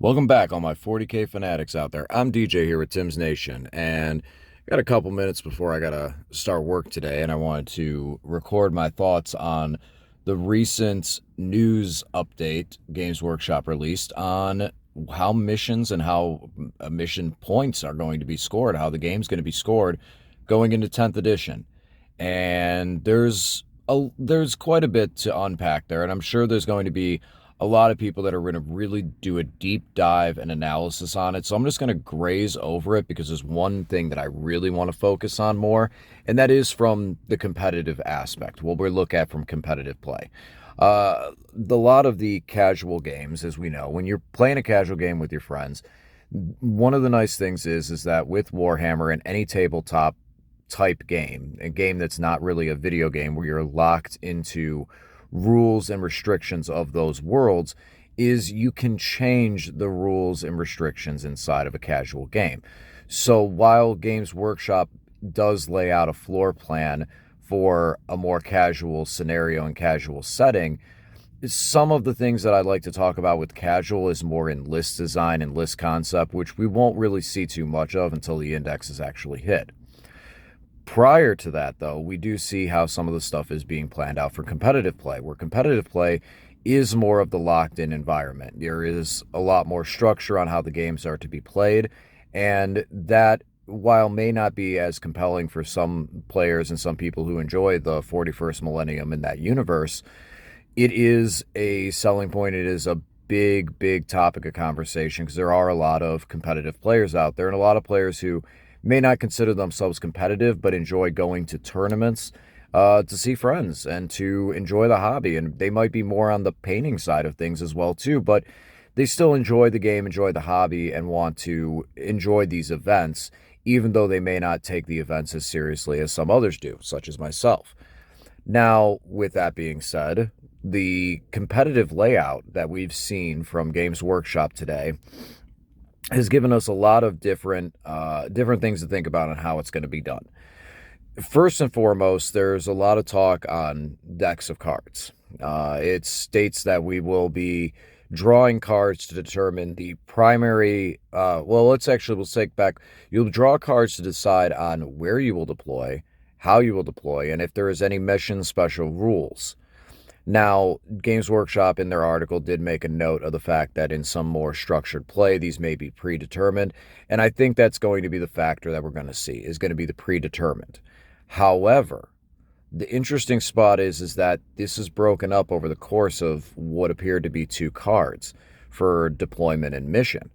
Welcome back, all my 40K fanatics out there. I'm DJ here with Tim's Nation, and I got a couple minutes before I gotta start work today, and I wanted to record my thoughts on the recent news update Games Workshop released on how missions and how mission points are going to be scored, how the game's going to be scored going into 10th edition. And there's quite a bit to unpack there, and I'm sure there's going to be a lot of people that are going to really do a deep dive and analysis on it. So I'm just going to graze over it because there's one thing that I really want to focus on more, and that is from the competitive aspect, what we look at from competitive play. A lot of the casual games, as we know, when you're playing a casual game with your friends, one of the nice things is that with Warhammer and any tabletop type game, a game that's not really a video game where you're locked into rules and restrictions of those worlds, is you can change the rules and restrictions inside of a casual game. So while Games Workshop does lay out a floor plan for a more casual scenario and casual setting, some of the things that I'd like to talk about with casual is more in list design and list concept, which we won't really see too much of until the index is actually hit. Prior to that, though, we do see how some of the stuff is being planned out for competitive play, where competitive play is more of the locked-in environment. There is a lot more structure on how the games are to be played, and that, while may not be as compelling for some players and some people who enjoy the 41st millennium in that universe, it is a selling point. It is a big, big topic of conversation because there are a lot of competitive players out there and a lot of players who may not consider themselves competitive but enjoy going to tournaments to see friends and to enjoy the hobby. And they might be more on the painting side of things as well too, but they still enjoy the game, enjoy the hobby, and want to enjoy these events, even though they may not take the events as seriously as some others do, such as myself. Now, with that being said, the competitive layout that we've seen from Games Workshop today has given us a lot of different things to think about on how it's going to be done. First and foremost, there's a lot of talk on decks of cards. It states that we will be drawing cards to determine the primary. We'll take back. You'll draw cards to decide on where you will deploy, how you will deploy, and if there is any mission special rules. Now, Games Workshop in their article did make a note of the fact that in some more structured play, these may be predetermined, and I think that's going to be the factor that we're going to see, is going to be the predetermined. However, the interesting spot is that this is broken up over the course of what appeared to be two cards for deployment and mission.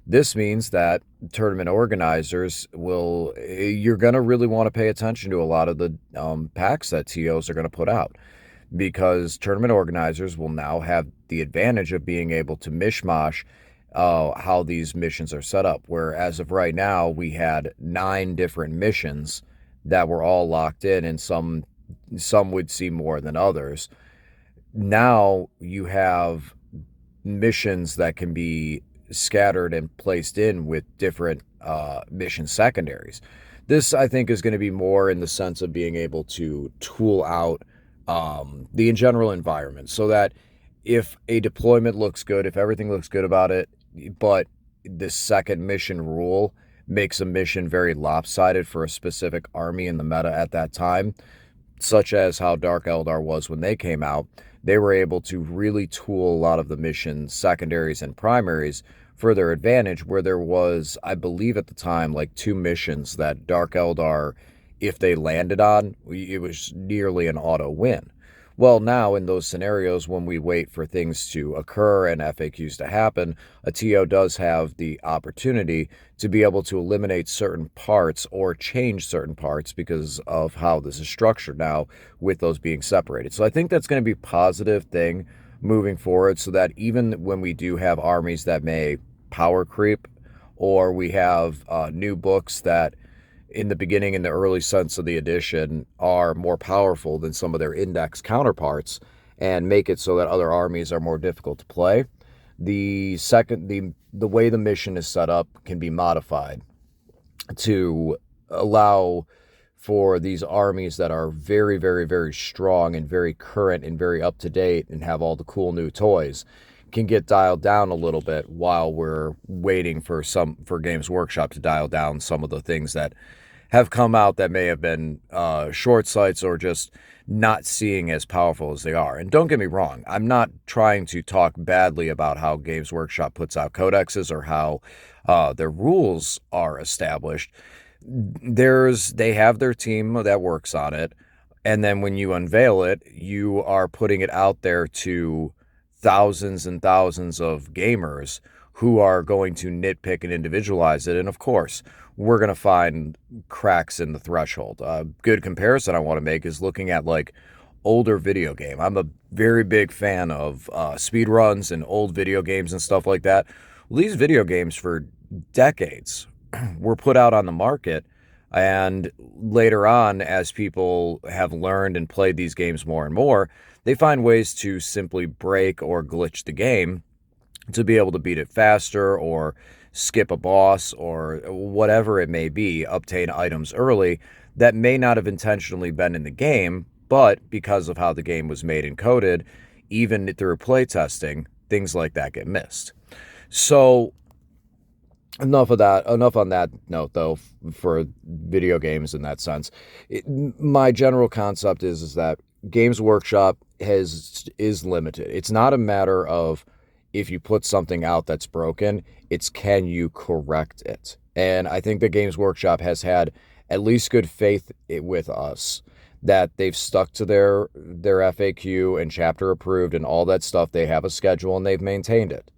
This means that tournament organizers you're going to really want to pay attention to a lot of the packs that TOs are going to put out, because tournament organizers will now have the advantage of being able to mishmash how these missions are set up, where as of right now we had 9 different missions that were all locked in, and some would see more than others. Now you have missions that can be scattered and placed in with different mission secondaries. This, I think, is going to be more in the sense of being able to tool out the in general environment, so that if a deployment looks good, if everything looks good about it, but the second mission rule makes a mission very lopsided for a specific army in the meta at that time, such as how Dark Eldar was when they came out, they were able to really tool a lot of the mission secondaries and primaries for their advantage, where there was, I believe at the time, like 2 missions that Dark Eldar, if they landed on, it was nearly an auto win. Well, now in those scenarios, when we wait for things to occur and FAQs to happen, a TO does have the opportunity to be able to eliminate certain parts or change certain parts because of how this is structured now, with those being separated. So I think that's going to be a positive thing moving forward, so that even when we do have armies that may power creep, or we have new books that in the beginning, in the early sense of the edition, are more powerful than some of their index counterparts and make it so that other armies are more difficult to play, the way the mission is set up can be modified to allow for these armies that are very, very, very strong and very current and very up to date and have all the cool new toys, can get dialed down a little bit while we're waiting for Games Workshop to dial down some of the things that have come out that may have been short sights or just not seeing as powerful as they are. And don't get me wrong, I'm not trying to talk badly about how Games Workshop puts out codexes or how their rules are established. They have their team that works on it, and then when you unveil it, you are putting it out there to thousands and thousands of gamers who are going to nitpick and individualize it. And of course, we're going to find cracks in the threshold. A good comparison I want to make is looking at like older video game. I'm a very big fan of speed runs and old video games and stuff like that. Well, these video games for decades were put out on the market, and later on, as people have learned and played these games more and more, they find ways to simply break or glitch the game to be able to beat it faster or skip a boss or whatever it may be, obtain items early that may not have intentionally been in the game, but because of how the game was made and coded, even through playtesting, things like that get missed. So enough on that note, though, for video games in that sense. My general concept is that Games Workshop is limited. It's not a matter of if you put something out that's broken, it's can you correct it? And I think the Games Workshop has had at least good faith with us that they've stuck to their FAQ and chapter approved and all that stuff. They have a schedule and they've maintained it.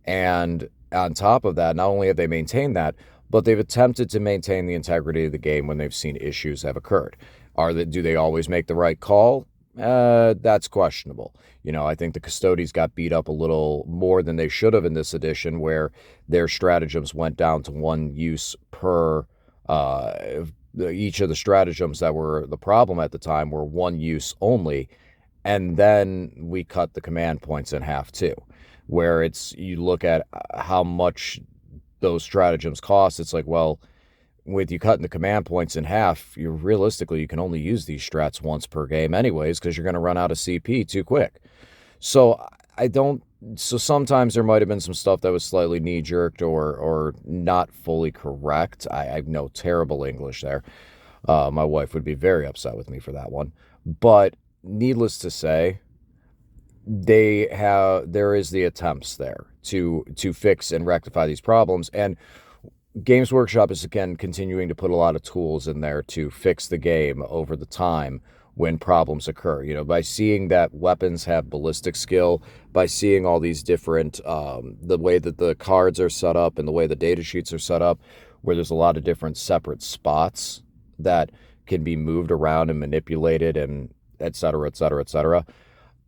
And on top of that, not only have they maintained that, but they've attempted to maintain the integrity of the game when they've seen issues have occurred. Do they always make the right call? That's questionable. I think the Custodies got beat up a little more than they should have in this edition, where their stratagems went down to one use per. Each of the stratagems that were the problem at the time were one use only, and then we cut the command points in half too, where you look at how much those stratagems cost. It's like, well, with you cutting the command points in half, you can only use these strats once per game anyways, because you're going to run out of CP too quick. So sometimes there might have been some stuff that was slightly knee-jerked or not fully correct. I know terrible English there. My wife would be very upset with me for that one. But needless to say, there is the attempts there to fix and rectify these problems. And Games Workshop is, again, continuing to put a lot of tools in there to fix the game over the time when problems occur. By seeing that weapons have ballistic skill, by seeing all these different, the way that the cards are set up and the way the data sheets are set up, where there's a lot of different separate spots that can be moved around and manipulated and et cetera, et cetera, et cetera.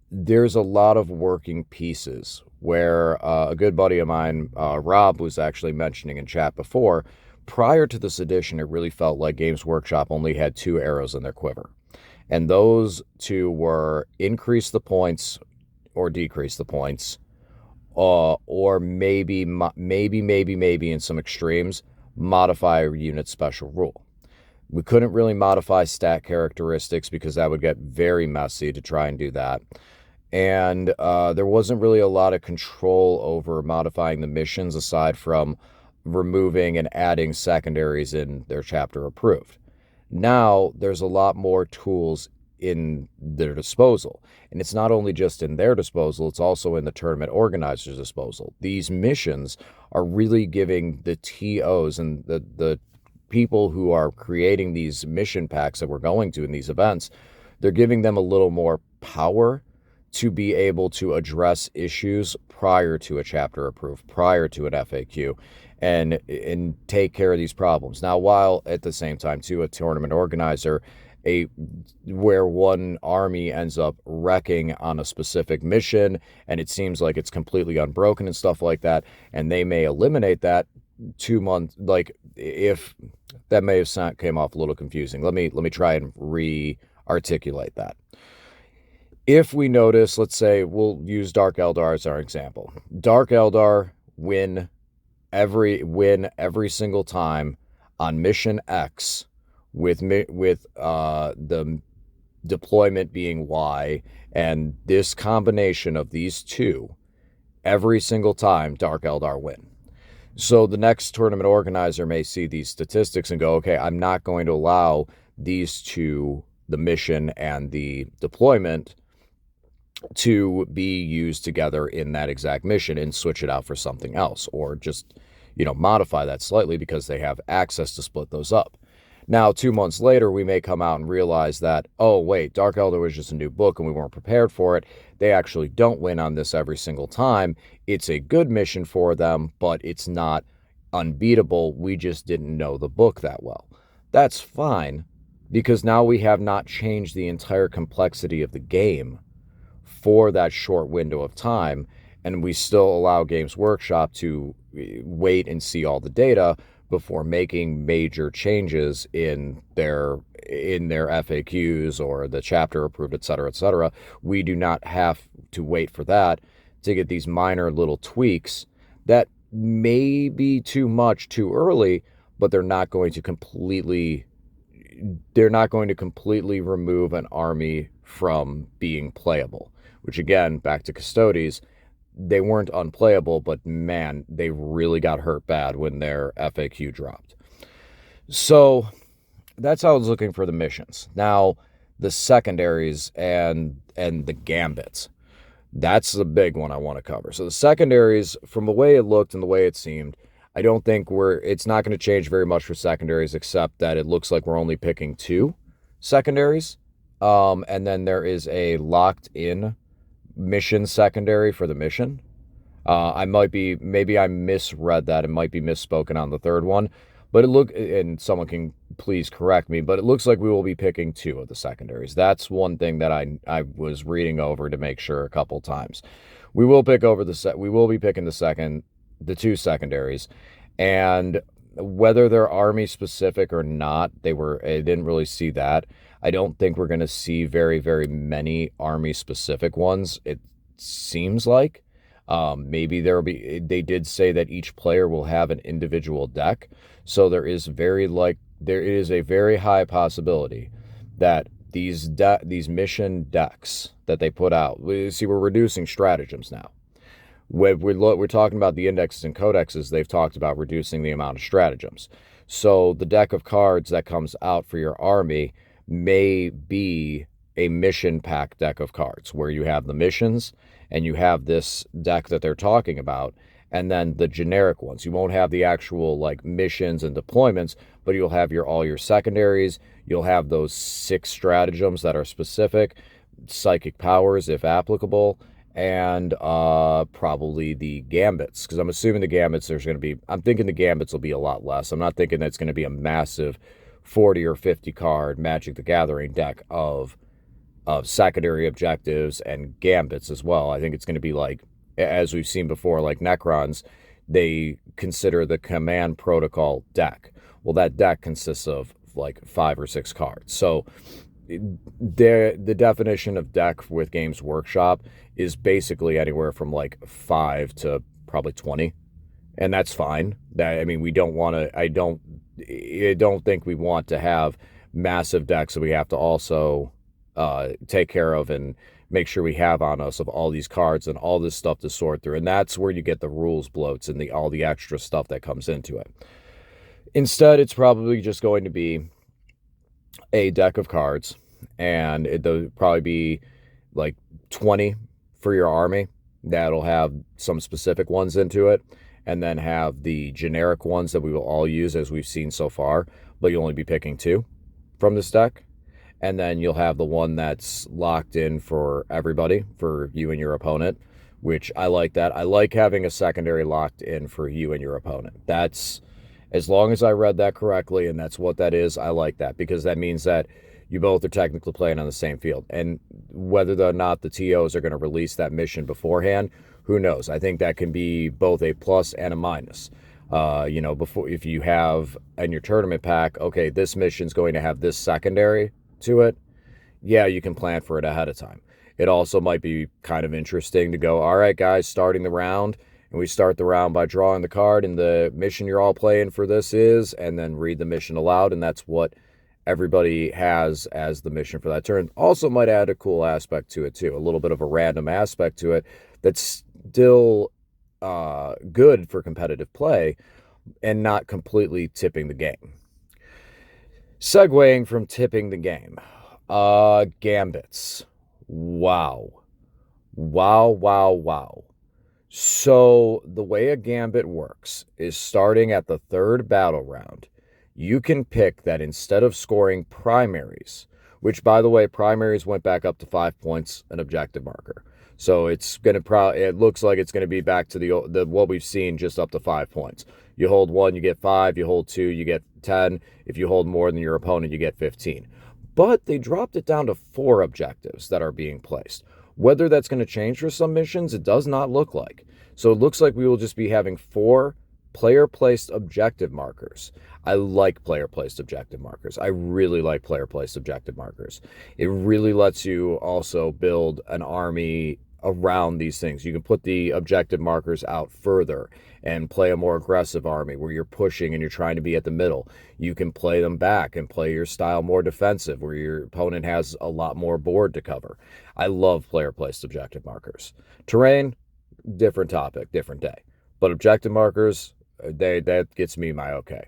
There's a lot of working pieces where a good buddy of mine, Rob, was actually mentioning in chat before, prior to this edition, it really felt like Games Workshop only had two arrows in their quiver. And those two were increase the points or decrease the points, or maybe in some extremes, modify a unit special rule. We couldn't really modify stat characteristics because that would get very messy to try and do that. And there wasn't really a lot of control over modifying the missions aside from removing and adding secondaries in their chapter approved. Now there's a lot more tools in their disposal. And it's not only just in their disposal, it's also in the tournament organizer's disposal. These missions are really giving the TOs and the people who are creating these mission packs that we're going to in these events, they're giving them a little more power to be able to address issues prior to a chapter approved, prior to an FAQ, and take care of these problems. Now, while at the same time, too, a tournament organizer, where one army ends up wrecking on a specific mission, and it seems like it's completely unbroken and stuff like that, and they may eliminate that 2 months, like, if that may have came off a little confusing. Let me try and re-articulate that. If we notice, let's say we'll use Dark Eldar as our example. Dark Eldar win every single time on mission X, with the deployment being Y, and this combination of these two every single time Dark Eldar win. So the next tournament organizer may see these statistics and go, okay, I'm not going to allow these two, the mission and the deployment, to be used together in that exact mission and switch it out for something else, or just, modify that slightly because they have access to split those up. Now, 2 months later, we may come out and realize that, oh, wait, Dark Eldar was just a new book and we weren't prepared for it. They actually don't win on this every single time. It's a good mission for them, but it's not unbeatable. We just didn't know the book that well. That's fine, because now we have not changed the entire complexity of the game for that short window of time, and we still allow Games Workshop to wait and see all the data before making major changes in their FAQs or the chapter approved, et cetera. We do not have to wait for that to get these minor little tweaks that may be too much too early, but they're not going to completely remove an army from being playable. Which, again, back to Custodes, they weren't unplayable, but man, they really got hurt bad when their FAQ dropped. So that's how I was looking for the missions. Now, the secondaries and the gambits, that's the big one I want to cover. So the secondaries, from the way it looked and the way it seemed, I don't think it's not going to change very much for secondaries, except that it looks like we're only picking 2 secondaries. And then there is a locked-in mission secondary for the mission. Maybe I misread that. It might be misspoken on the third one, but and someone can please correct me, but it looks like we will be picking 2 of the secondaries. That's one thing that I was reading over to make sure a couple times. We will be picking the 2 secondaries, and whether they're army specific or not, I didn't really see that. I don't think we're going to see very, very many army specific ones. It seems like maybe they did say that each player will have an individual deck. So there is a very high possibility that these mission decks that they put out, we're reducing stratagems now. When we're talking about the indexes and codexes, they've talked about reducing the amount of stratagems. So the deck of cards that comes out for your army may be a mission pack deck of cards where you have the missions and you have this deck that they're talking about, and then the generic ones. You won't have the actual missions and deployments, but you'll have all your secondaries. You'll have those 6 stratagems that are specific, psychic powers if applicable, and probably the gambits, because I'm assuming the gambits I'm thinking the gambits will be a lot less. I'm not thinking that's going to be a massive 40 or 50 card Magic the Gathering deck of secondary objectives and gambits as well. I think it's going to be as we've seen before, like Necrons, they consider the command protocol deck. Well, that deck consists of 5 or 6 cards. So the definition of deck with Games Workshop is basically anywhere from 5 to probably 20. And that's fine. We don't want to, I don't think we want to have massive decks that we have to also take care of and make sure we have on us of all these cards and all this stuff to sort through. And that's where you get the rules bloats and all the extra stuff that comes into it. Instead, it's probably just going to be a deck of cards, and there'll probably be 20 for your army. That'll have some specific ones into it, and then have the generic ones that we will all use as we've seen so far, but you'll only be picking 2 from this deck. And then you'll have the one that's locked in for everybody, for you and your opponent, which I like that. I like having a secondary locked in for you and your opponent. That's, as long as I read that correctly, and that's what that is, I like that, because that means that you both are technically playing on the same field. And whether or not the TOs are going to release that mission beforehand, who knows? I think that can be both a plus and a minus. Before, if you have in your tournament pack, okay, this mission's going to have this secondary to it, yeah, you can plan for it ahead of time. It also might be kind of interesting to go, all right, guys, starting the round, and we start the round by drawing the card, and the mission you're all playing for this is, and then read the mission aloud, and that's what everybody has as the mission for that turn. Also might add a cool aspect to it too, a little bit of a random aspect to it that's still good for competitive play and not completely tipping the game. Segueing from tipping the game, gambits. Wow. Wow, wow, wow. So the way a gambit works is starting at the third battle round, you can pick that instead of scoring primaries, which by the way, primaries went back up to 5 points an objective marker. So it's going to it looks like it's going to be back to the what we've seen, just up to 5 points. You hold 1, you get 5, you hold 2, you get 10. If you hold more than your opponent, you get 15. But they dropped it down to 4 objectives that are being placed. Whether that's going to change for some missions, it does not look like. So it looks like we will just be having 4 player-placed objective markers. I like player-placed objective markers. I really like player-placed objective markers. It really lets you also build an army around these things. You can put the objective markers out further and play a more aggressive army where you're pushing and you're trying to be at the middle. You can play them back and play your style more defensive where your opponent has a lot more board to cover. I love player-placed objective markers. Terrain, different topic, different day. But objective markers, that gets me my okay.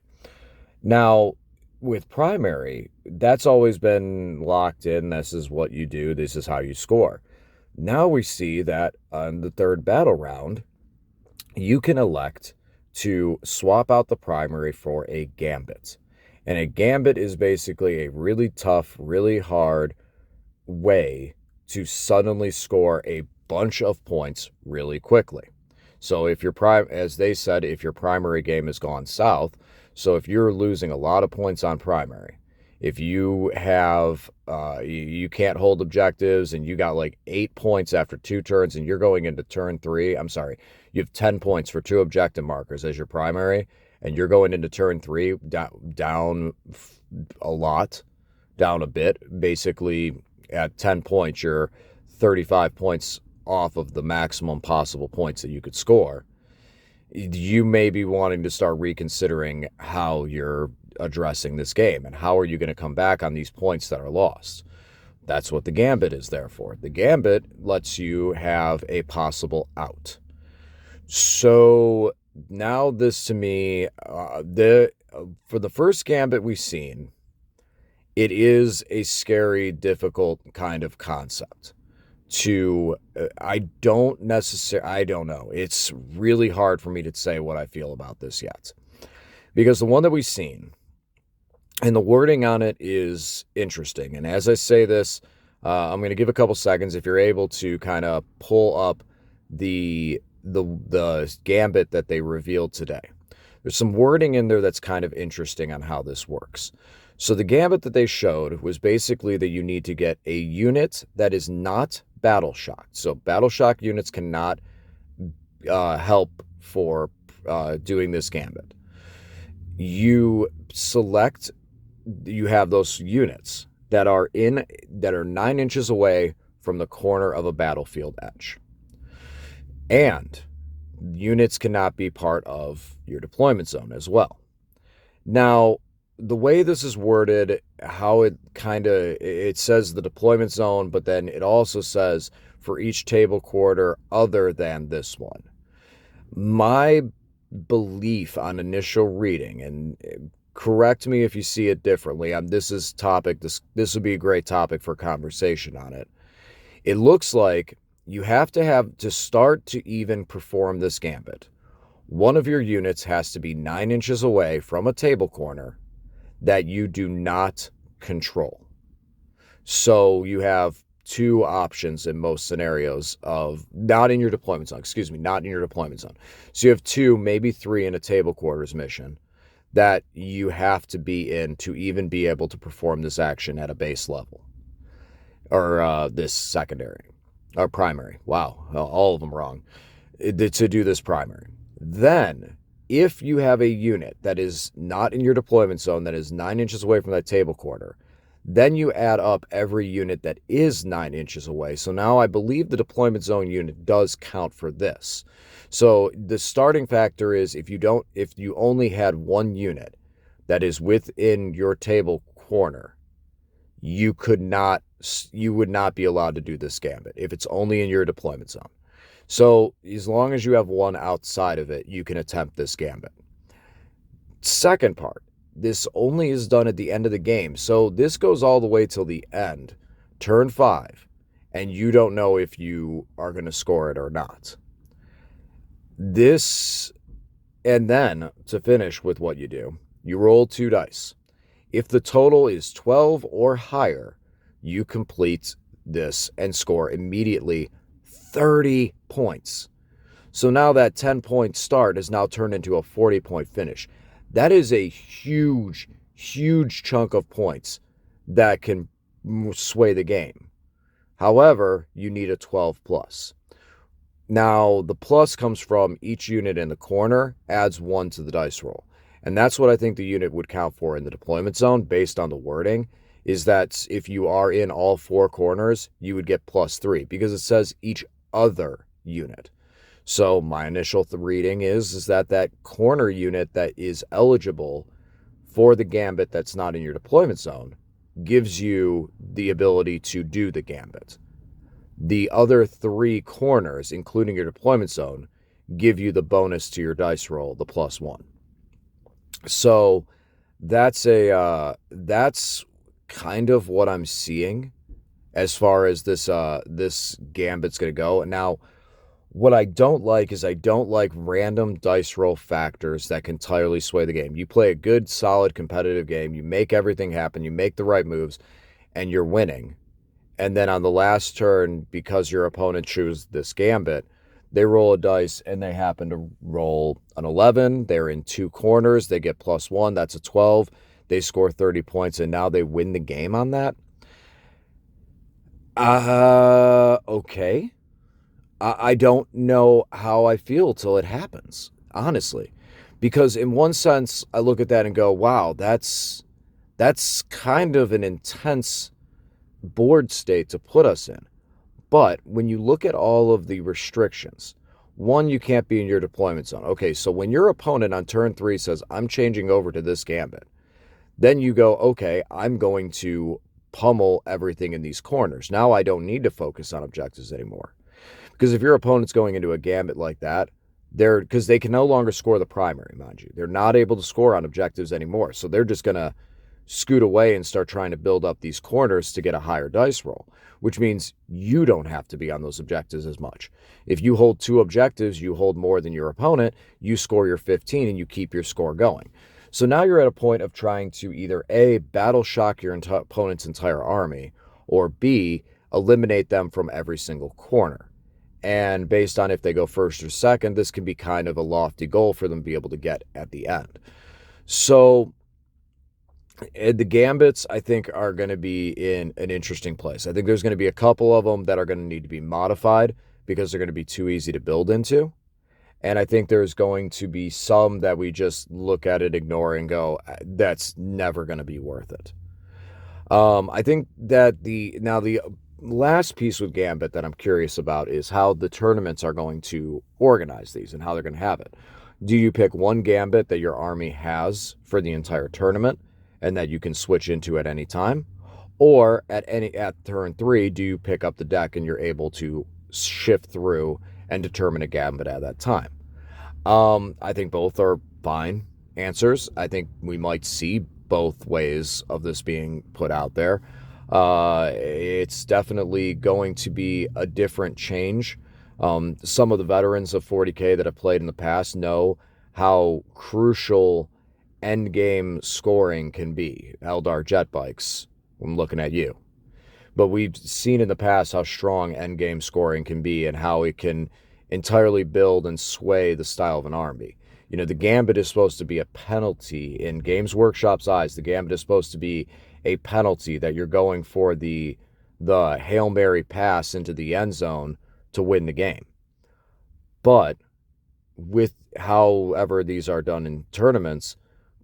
Now, with primary, that's always been locked in. This is what you do. This is how you score. Now we see that on the third battle round, you can elect to swap out the primary for a gambit. And a gambit is basically a really tough, really hard way to suddenly score a bunch of points really quickly. So if your as they said, if your primary game has gone south, so if you're losing a lot of points on primary, if you have, you can't hold objectives and you got like 8 points after 2 turns and you're going into turn 3, I'm sorry, you have 10 points for 2 objective markers as your primary and you're going into turn 3 down a lot, down a bit. Basically at 10 points, you're 35 points off of the maximum possible points that you could score. You may be wanting to start reconsidering how you're addressing this game and how are you going to come back on these points that are lost. That's what the gambit is there for. The gambit lets you have a possible out. So now this to me, for the first gambit we've seen, it is a scary, difficult kind of concept. I don't know. It's really hard for me to say what I feel about this yet. Because the one that we've seen, and the wording on it is interesting. And as I say this, I'm going to give a couple seconds if you're able to kind of pull up the gambit that they revealed today. There's some wording in there that's kind of interesting on how this works. So the gambit that they showed was basically that you need to get a unit that is not battle shocked. So battle shock units cannot help for doing this gambit. You have those units that are 9 inches away from the corner of a battlefield edge. And units cannot be part of your deployment zone as well. Now, the way this is worded, how it says the deployment zone, but then it also says for each table quarter other than this one. My belief on initial reading, and correct me if you see it differently, this would be a great topic for conversation on it. It looks like you have to start to even perform this gambit. One of your units has to be 9 inches away from a table corner that you do not control. So you have 2 options in most scenarios of not in your deployment zone. So you have 2, maybe 3 in a table quarters mission that you have to be in to even be able to perform this action at a base level. Or this secondary. Or primary. Wow, all of them wrong. To do this primary. Then, if you have a unit that is not in your deployment zone, that is 9 inches away from that table quarter, then you add up every unit that is 9 inches away. So now I believe the deployment zone unit does count for this. So the starting factor is if you only had 1 unit that is within your table corner, you would not be allowed to do this gambit if it's only in your deployment zone. So as long as you have one outside of it, you can attempt this gambit. Second part, this only is done at the end of the game. So this goes all the way till the end, turn 5, and you don't know if you are going to score it or not. This, and then to finish with what you do, you roll 2 dice. If the total is 12 or higher, you complete this and score immediately 30 points. So now that 10-point start is now turned into a 40-point finish. That is a huge, huge chunk of points that can sway the game. However, you need a 12 plus. Now, the plus comes from each unit in the corner adds 1 to the dice roll. And that's what I think the unit would count for in the deployment zone based on the wording, is that if you are in all 4 corners, you would get +3 because it says each other unit. So my initial reading is that corner unit that is eligible for the gambit that's not in your deployment zone gives you the ability to do the gambit. The other 3 corners, including your deployment zone, give you the bonus to your dice roll, the +1. So that's kind of what I'm seeing as far as this gambit's going to go. Now, what I don't like is I don't like random dice roll factors that can entirely sway the game. You play a good, solid, competitive game. You make everything happen. You make the right moves, and you're winning. And then on the last turn, because your opponent chooses this gambit, they roll a dice and they happen to roll an 11. They're in 2 corners. They get +1. That's a 12. They score 30 points, and now they win the game on that. Okay. I don't know how I feel till it happens, honestly. Because in one sense, I look at that and go, wow, that's kind of an intense board state to put us in. But when you look at all of the restrictions, one, you can't be in your deployment zone. Okay, so when your opponent on turn 3 says, I'm changing over to this gambit, then you go, okay, I'm going to pummel everything in these corners. Now I don't need to focus on objectives anymore. Because if your opponent's going into a gambit like that, because they can no longer score the primary, mind you. They're not able to score on objectives anymore. So they're just going to scoot away and start trying to build up these corners to get a higher dice roll, which means you don't have to be on those objectives as much. If you hold 2 objectives, you hold more than your opponent, you score your 15 and you keep your score going. So now you're at a point of trying to either A, battle shock your opponent's entire army, or B, eliminate them from every single corner. And based on if they go first or second, this can be kind of a lofty goal for them to be able to get at the end. So the gambits, I think, are going to be in an interesting place. I think there's going to be a couple of them that are going to need to be modified because they're going to be too easy to build into. And I think there's going to be some that we just look at it, ignore, and go, that's never going to be worth it. I think that the last piece with Gambit that I'm curious about is how the tournaments are going to organize these and how they're going to have it. Do you pick one Gambit that your army has for the entire tournament and that you can switch into at any time? Or at turn 3, do you pick up the deck and you're able to shift through and determine a Gambit at that time? I think both are fine answers. I think we might see both ways of this being put out there. It's definitely going to be a different change. Some of the veterans of 40K that have played in the past know how crucial endgame scoring can be. Eldar Jet Bikes, I'm looking at you. But we've seen in the past how strong endgame scoring can be and how it can entirely build and sway the style of an army. You know, the Gambit is supposed to be a penalty. In Games Workshop's eyes, the Gambit is supposed to be a penalty that you're going for the Hail Mary pass into the end zone to win the game. But with however these are done in tournaments,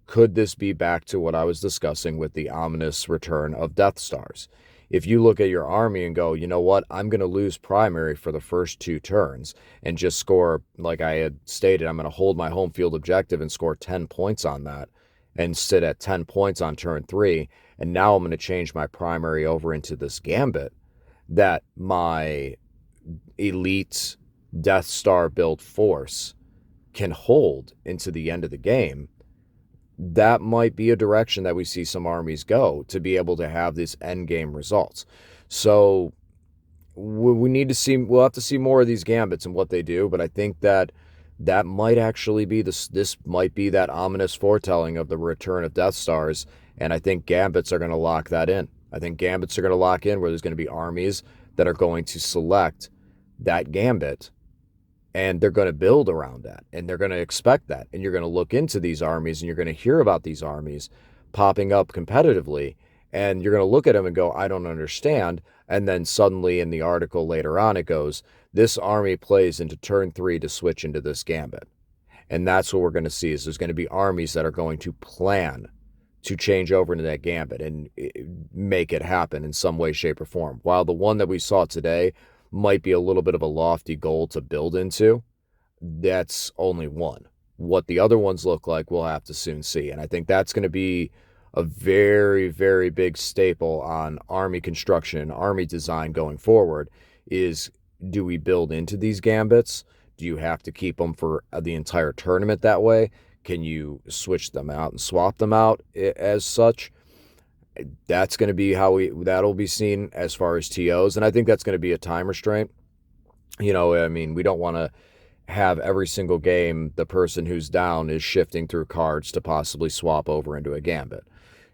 could this be back to what I was discussing with the ominous return of Death Stars? If you look at your army and go, you know what, I'm going to lose primary for the first 2 turns and just score, like I had stated, I'm going to hold my home field objective and score 10 points on that and sit at 10 points on turn 3, and now I'm going to change my primary over into this Gambit that my elite Death Star built force can hold into the end of the game, that might be a direction that we see some armies go to be able to have these end game results. So we need to see, we'll have to see more of these gambits and what they do, but I think that that might actually be this might be that ominous foretelling of the return of Death Stars, and I think gambits are going to lock that in. I think gambits are going to lock in where there's going to be armies that are going to select that gambit, and they're going to build around that, and they're going to expect that, and you're going to look into these armies, and you're going to hear about these armies popping up competitively, and you're going to look at them and go, I don't understand. And then suddenly in the article later on, it goes, this army plays into turn 3 to switch into this gambit. And that's what we're going to see, is there's going to be armies that are going to plan to change over into that gambit and make it happen in some way, shape, or form. While the one that we saw today might be a little bit of a lofty goal to build into, that's only one. What the other ones look like, we'll have to soon see. And I think that's going to be a very, very big staple on army construction and army design going forward is, do we build into these gambits? Do you have to keep them for the entire tournament that way? Can you switch them out and swap them out as such? That's going to be how that'll be seen as far as TOs. And I think that's going to be a time restraint. You know, I mean, we don't want to have every single game the person who's down is shifting through cards to possibly swap over into a gambit.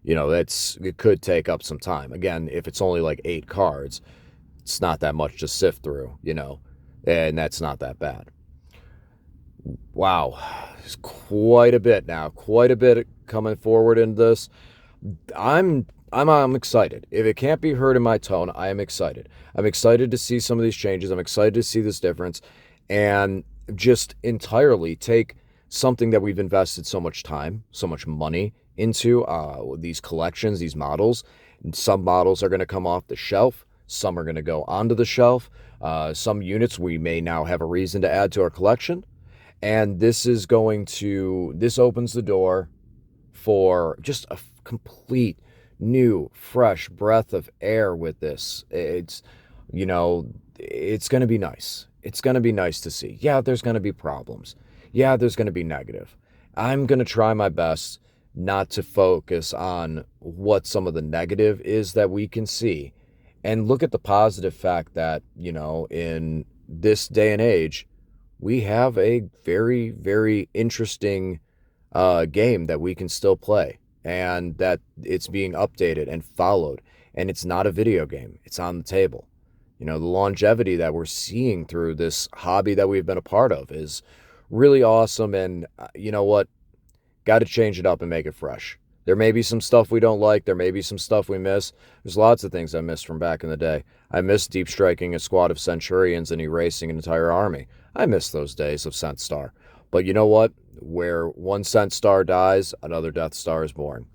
You know, it could take up some time. Again, if it's only like 8 cards, it's not that much to sift through, you know, and that's not that bad. Wow, it's quite a bit now, quite a bit coming forward in this. I'm excited. If it can't be heard in my tone, I am excited. I'm excited to see some of these changes. I'm excited to see this difference, and just entirely take something that we've invested so much time, so much money into, these collections, these models. Some models are going to come off the shelf. Some are going to go onto the shelf. Some units we may now have a reason to add to our collection. And this opens the door for just a complete new, fresh breath of air with this. It's going to be nice. It's going to be nice to see. Yeah, there's going to be problems. Yeah, there's going to be negative. I'm going to try my best not to focus on what some of the negative is that we can see, and look at the positive fact that, you know, in this day and age, we have a very, very interesting game that we can still play, and that it's being updated and followed, and it's not a video game. It's on the table. You know, the longevity that we're seeing through this hobby that we've been a part of is really awesome. And you know what? Got to change it up and make it fresh. There may be some stuff we don't like. There may be some stuff we miss. There's lots of things I missed from back in the day. I miss deep striking a squad of Centurions and erasing an entire army. I miss those days of Cent Star. But you know what? Where one Cent Star dies, another Death Star is born.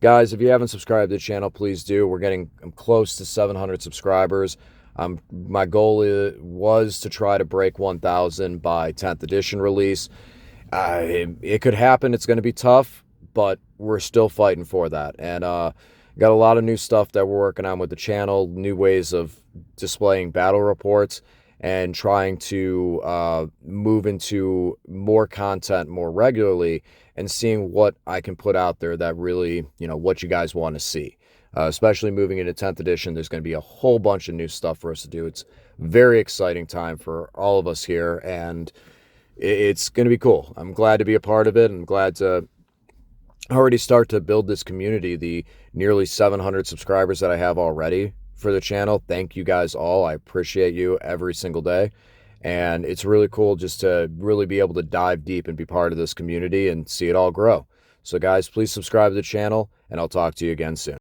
Guys, if you haven't subscribed to the channel, please do. I'm close to 700 subscribers. My goal was to try to break 1,000 by 10th edition release. It could happen. It's going to be tough, but we're still fighting for that. And got a lot of new stuff that we're working on with the channel, new ways of displaying battle reports, and trying to move into more content more regularly, and seeing what I can put out there that really, you know, what you guys want to see. Especially moving into 10th edition, there's going to be a whole bunch of new stuff for us to do. It's a very exciting time for all of us here, and it's going to be cool. I'm glad to be a part of it. I'm glad to already start to build this community, the nearly 700 subscribers that I have already for the channel. Thank you guys all. I appreciate you every single day. And it's really cool just to really be able to dive deep and be part of this community and see it all grow. So guys, please subscribe to the channel, and I'll talk to you again soon.